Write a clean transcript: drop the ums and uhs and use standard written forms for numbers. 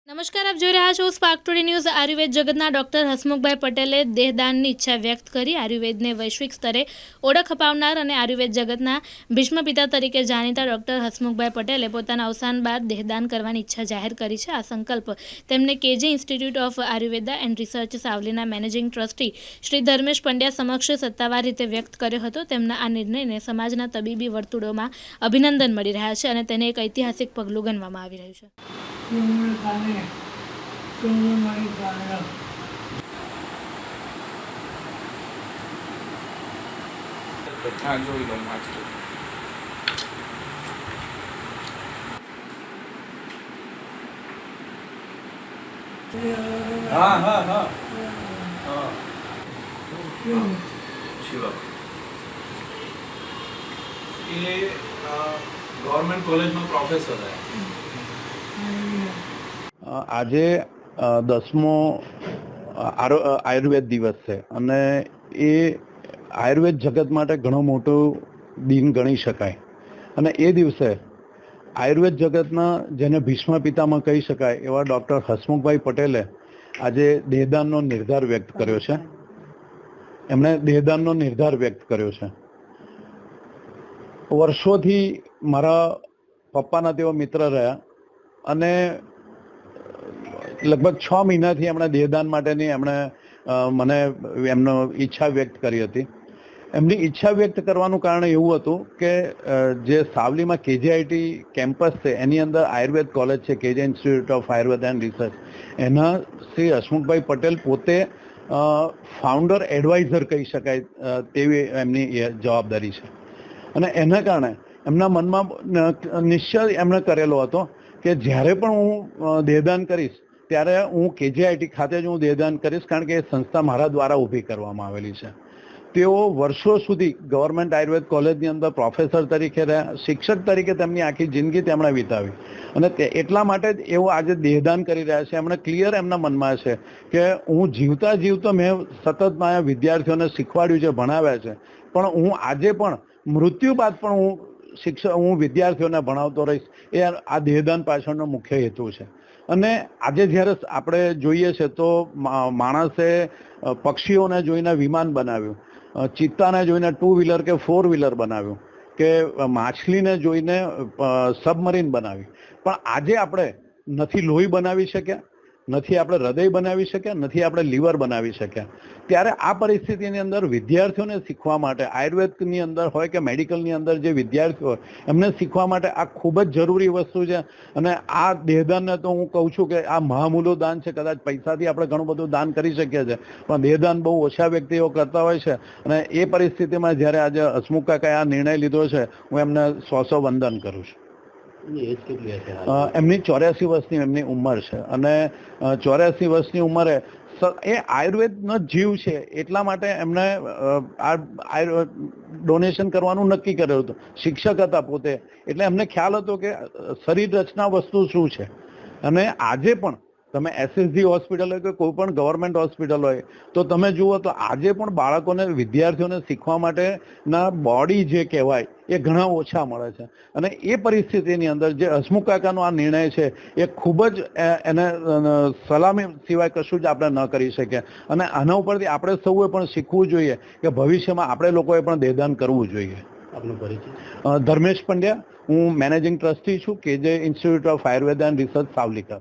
નમસ્કાર, આપ જોઈ રહ્યા છો સ્પાર્ક ટુડે ન્યૂઝ। આયુર્વેદ જગતના ડોક્ટર હસમુખભાઈ પટેલે દેહદાનની ઈચ્છા વ્યક્ત કરી આયુર્વેદને વૈશ્વિક સ્તરે ઓળખ અપાવનાર અને આયુર્વેદ જગતના ભીષ્મ પિતા તરીકે જાણીતા ડોક્ટર હસમુખભાઈ પટેલે પોતાના અવસાન બાદ દેહદાન કરવાની ઈચ્છા જાહેર કરી છે। આ સંકલ્પ તેમને KJ institute of Ayurveda and research સાવલીના મેનેજિંગ ટ્રસ્ટી શ્રી ધર્મેશ પંડ્યા સમક્ષ સત્તાવાર રીતે વ્યક્ત કર્યો હતો। તેમના આ નિર્ણયને સમાજના તબીબી વર્તુળોમાં અભિનંદન મળી રહ્યા છે અને તેને એક ઐતિહાસિક પગલું ગણવામાં આવી રહ્યું છે। ये गवर्नमेंट कॉलेज में प्रोफेसर है। આજે 10મો આયુર્વેદ દિવસ છે અને એ આયુર્વેદ જગત માટે ઘણો મોટો દિન ગણી શકાય અને એ દિવસે આયુર્વેદ જગતના જેને ભીષ્મ પિતામાં કહી શકાય એવા ડૉક્ટર હસમુખભાઈ પટેલે આજે દેહદાનનો નિર્ધાર વ્યક્ત કર્યો છે। એમણે દેહદાનનો નિર્ધાર વ્યક્ત કર્યો છે। વર્ષોથી મારા પપ્પાના તેઓ મિત્ર રહ્યા અને લગભગ 6 મહિનાથી એમણે દેહદાન માટેની એમણે મને એમનો ઈચ્છા વ્યક્ત કરી હતી। એમની ઈચ્છા વ્યક્ત કરવાનું કારણ એવું હતું કે જે સાવલીમાં કેજીઆઈટી કેમ્પસ છે એની અંદર આયુર્વેદ કોલેજ છે, કેજે institute of Ayurveda and research, એના શ્રી હસમુખભાઈ પટેલ પોતે ફાઉન્ડર એડવાઇઝર કહી શકાય તેવી એમની જવાબદારી છે અને એના કારણે એમના મનમાં નિશ્ચય એમણે કરેલો હતો કે જ્યારે પણ હું દેહદાન કરીશ ત્યારે હું કેજીઆઈટી ખાતે જ હું દેહદાન કરીશ, કારણ કે એ સંસ્થા મારા દ્વારા ઊભી કરવામાં આવેલી છે। તેઓ વર્ષો સુધી ગવર્મેન્ટ આયુર્વેદ કોલેજની અંદર પ્રોફેસર તરીકે રહ્યા, શિક્ષક તરીકે તેમની આખી જિંદગી તેમણે વિતાવી અને એટલા માટે જ એઓ આજે દેહદાન કરી રહ્યા છે। એમણે ક્લિયર એમના મનમાં છે કે હું જીવતા મેં સતત મારા વિદ્યાર્થીઓને શીખવાડ્યું છે, ભણાવ્યા છે, પણ હું આજે પણ મૃત્યુ બાદ પણ હું વિદ્યાર્થીઓને ભણાવતો રહીશ। એ આ દેહદાન પાછળનો મુખ્ય હેતુ છે। અને આજે જ્યારે આપણે જોઈએ છે તો માણસે પક્ષીઓને જોઈને વિમાન બનાવ્યું, ચિત્તાને જોઈને 2 વ્હીલર કે 4 વ્હીલર બનાવ્યું, કે માછલીને જોઈને સબમરીન બનાવી, પણ આજે આપણે નથી લોહી બનાવી શક્યા, નથી આપણે હૃદય બનાવી શક્યા, નથી આપણે લીવર બનાવી શક્યા। ત્યારે આ પરિસ્થિતિની અંદર વિદ્યાર્થીઓને શીખવા માટે આયુર્વેદની અંદર હોય કે મેડિકલની અંદર જે વિદ્યાર્થીઓ હોય એમને શીખવા માટે આ ખૂબ જ જરૂરી વસ્તુ છે। અને આ દેહદાનને તો હું કહું છું કે આ મહામૂલો દાન છે। કદાચ પૈસાથી આપણે ઘણું બધું દાન કરી શકીએ છીએ, પણ દેહદાન બહુ ઓછા વ્યક્તિઓ કરતા હોય છે અને એ પરિસ્થિતિમાં જ્યારે આજે હસમુખ કાકાએ આ નિર્ણય લીધો છે, હું એમને 100 વંદન કરું છું। એમની 84 વર્ષની એમની ઉંમર છે અને 84 વર્ષની ઉંમરે એ આયુર્વેદનો જીવ છે, એટલા માટે એમણે આ ડોનેશન કરવાનું નક્કી કર્યું હતું। શિક્ષક હતા પોતે, એટલે એમને ખ્યાલ હતો કે શરીર રચના વસ્તુ શું છે। અને આજે પણ તમે એસએસજી હોસ્પિટલ હોય કે કોઈ પણ ગવર્મેન્ટ હોસ્પિટલ હોય તો તમે જુઓ તો આજે પણ બાળકોને, વિદ્યાર્થીઓને શીખવા માટેના બોડી જે કહેવાય એ ઘણા ઓછા મળે છે। અને એ પરિસ્થિતિની અંદર જે હસમુખ કાકાનો આ નિર્ણય છે એ ખૂબ જ એને સલામી સિવાય કશું જ આપણે ન કરી શકીએ અને આના ઉપરથી આપણે સૌએ પણ શીખવું જોઈએ કે ભવિષ્યમાં આપણે લોકોએ પણ દેહદાન કરવું જોઈએ। આપનો પરિચય? ધર્મેશ પંડ્યા, હું મેનેજિંગ ટ્રસ્ટી છું, KJ institute of Ayurveda and research સાવલીકા।